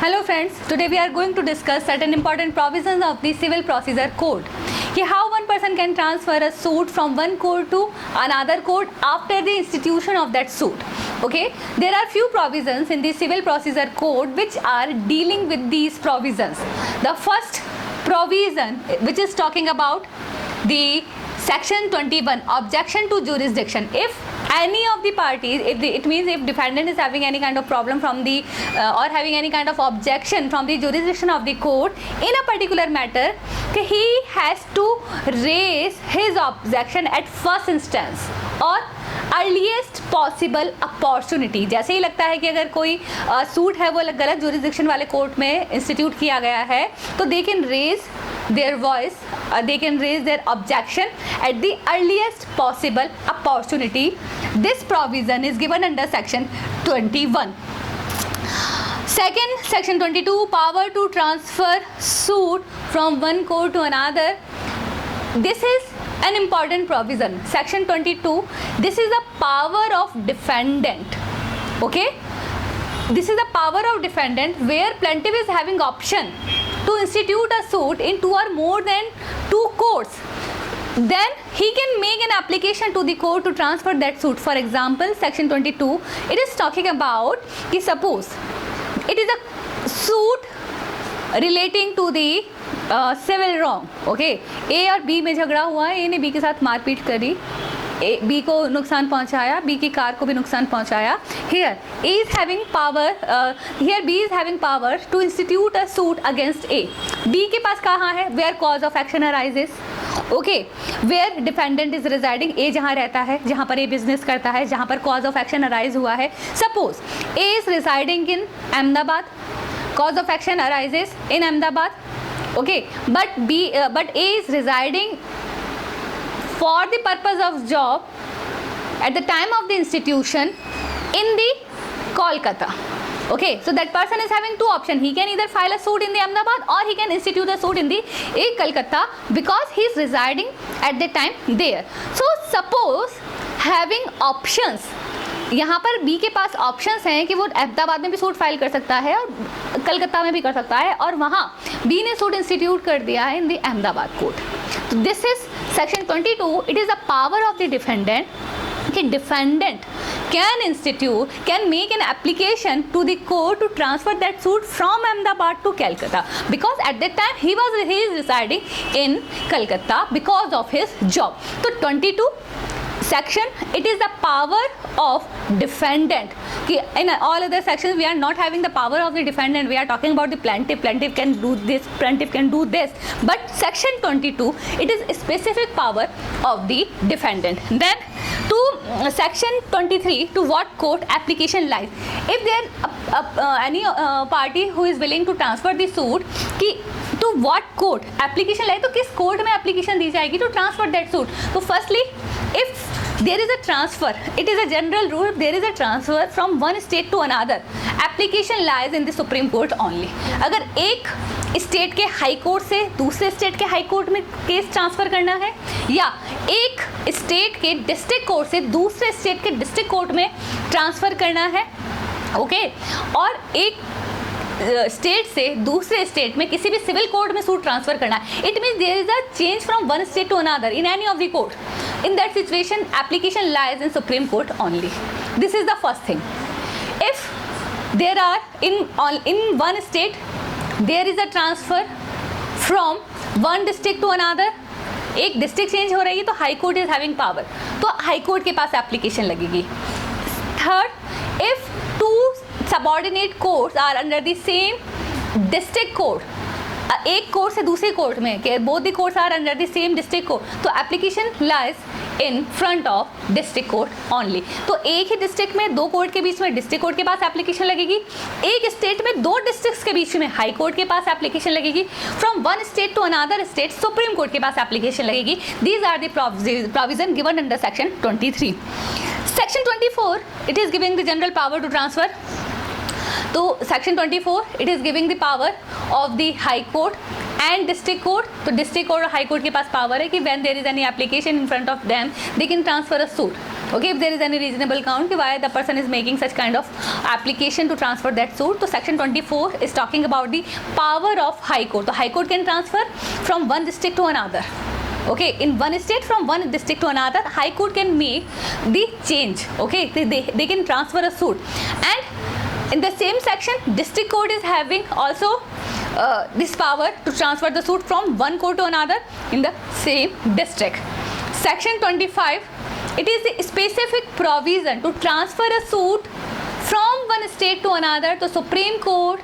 Hello friends, today we are going to discuss certain important provisions of the Civil Procedure Code. कि how one person can transfer a suit from one court to another court after the institution of that suit. Okay, there are few provisions in the Civil Procedure Code which are dealing with these provisions. The first provision which is talking about the Section 21, objection to jurisdiction. If any of the parties, it means if defendant is having any kind of problem from the or having any kind of objection from the jurisdiction of the court in a particular matter, he has to raise his objection at first instance or earliest possible opportunity. जैसे ही लगता है कि अगर कोई suit है वो गलत jurisdiction वाले कोर्ट में इंस्टीट्यूट किया गया है तो they can raise their voice, they can raise their objection at the earliest possible opportunity. This provision is given under Section 21. Second, Section 22, power to transfer suit from one court to another. This is an important provision. Section 22, this is the power of defendant. Okay, this is the power of defendant where plaintiff is having option to institute a suit in two or more than two courts. Then he can make an application to the court to transfer that suit. For example, Section 22, it is talking about कि suppose it is a suit relating to the civil wrong. Okay, A और B में झगड़ा हुआ है, A ने B के साथ मारपीट करी, बी को नुकसान पहुंचाया, बी की कार को भी नुकसान पहुंचाया. Here A is having power, here B is having power to institute a suit against A. B के पास कहाँ है? Where cause of action arises. Okay, where defendant is residing. A जहाँ रहता है, जहाँ पर A business करता है, जहाँ पर cause of action arise हुआ है. Suppose A is residing in Ahmedabad. Cause of action arises in Ahmedabad. Okay, but A is residing for the purpose of job at the time of the institution in the Kolkata. Okay, so that person is having two options. He can either file a suit in the Ahmedabad or he can institute a suit in the Kolkata because he is residing at the time there. So suppose having options, यहाँ पर B के पास options हैं कि वो अहमदाबाद में भी suit file कर सकता है और कलकत्ता में भी कर सकता है और वहाँ B ने सूट इंस्टीट्यूट कर दिया है इन द अहमदाबाद कोर्ट. तो this is section 22. It is the power of the defendant कि defendant can make an application to the court to transfer that suit from Ahmedabad to Calcutta because at that time he is residing in Calcutta because of his job. So 22 section, it is the power of defendant. In all other sections we are not having the power of the defendant, we are talking about the plaintiff can do this, but section 22, it is a specific power of the defendant. Then to section 23, to what court application lies. If there any party who is willing to transfer the suit कि to what court application lies, तो किस court में application दी जाएगी to transfer that suit. So firstly, if there is a transfer, it is a general rule, if there is a transfer from one state to another, application lies in the Supreme Court only. अगर एक state के high court से दूसरे state के high court में case transfer करना है या एक स्टेट के डिस्ट्रिक्ट कोर्ट से दूसरे स्टेट के डिस्ट्रिक्ट कोर्ट में ट्रांसफ़र करना है, ओके, और एक स्टेट से दूसरे स्टेट में किसी भी सिविल कोर्ट में सूट ट्रांसफर करना है, it means there is a change from one state to another in any of the court. In that situation, application lies in Supreme Court only. This is the first thing. If there are in one state there is a transfer from one district to another, एक district change हो रही है तो high court is having power, तो high court के पास application लगेगी. Third, if two subordinate courts are under the same district court, एक कोर्ट से दूसरे कोर्ट में कि both the courts are under the same district court, तो application lies in front of district court only. तो एक ही district में दो कोर्ट के बीच में डिस्ट्रिक्ट कोर्ट के पास एप्लीकेशन लगेगी, एक स्टेट में दो डिस्ट्रिक्ट्स के बीच में हाई कोर्ट के पास एप्लीकेशन लगेगी, from one state to another state supreme court के पास एप्लीकेशन लगेगी. These are the provision given under section 23. Section 24, it is giving the general power to transfer. तो section 24, it is giving the power of the high court and district court. तो district court और high court के पास power है कि when there is any application in front of them they can transfer a suit. Okay, if there is any reasonable count why the person is making such kind of application to transfer that suit. So section 24 is talking about the power of High Court. The High Court can transfer from one district to another. Okay, in one state from one district to another, High Court can make the change. Okay, they can transfer a suit. And in the same section, District Court is having also this power to transfer the suit from one court to another in the same district. Section 25, it is the specific provision to transfer a suit from one state to another. The Supreme Court,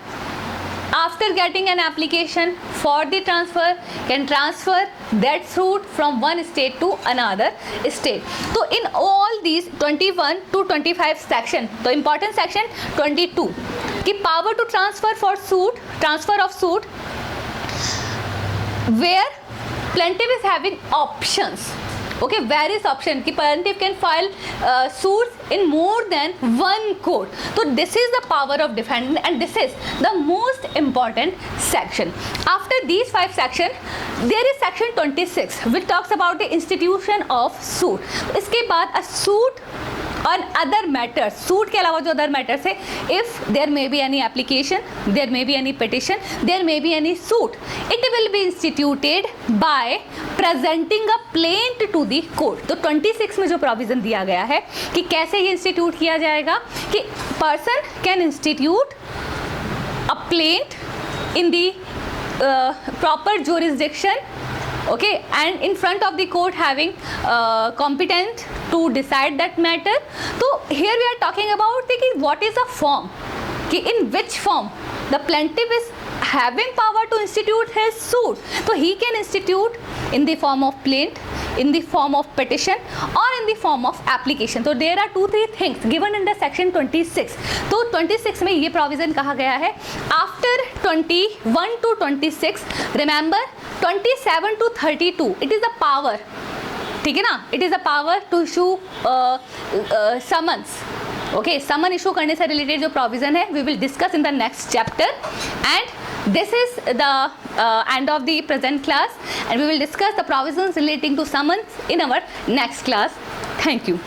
after getting an application for the transfer, can transfer that suit from one state to another state. So in all these 21 to 25 section, the important section 22, the power to transfer of suit, where plaintiff is having options. Okay, various options. The plaintiff can file suits in more than one court. So this is the power of defendant, and this is the most important section. After these 5 sections, there is section 26 which talks about the institution of suit. इसके बाद a suit on other matters, suit के अलावा जो other matters है, if there may be any application, there may be any petition, there may be any suit, it will be instituted by presenting a plaint to the court. तो 26 में जो provision दिया गया है कि कैसे ये institute किया जाएगा, कि person can institute a plaint in the proper jurisdiction, okay, and in front of the court having competent to decide that matter. So here we are talking about the what is a form, in which form the plaintiff is having power to institute his suit. So he can institute in the form of plaint, in the form of petition, or in the form of application. So there are 2-3 things given in the section 26. तो 26 में ये provision कहा गया है. After 21 to 26, remember 27 to 32, it is a power. ठीक है ना? It is a power to issue summons. Okay, summon issue करने से related जो provision है, we will discuss in the next chapter. And this is the end of the present class, and we will discuss the provisions relating to summons in our next class. Thank you.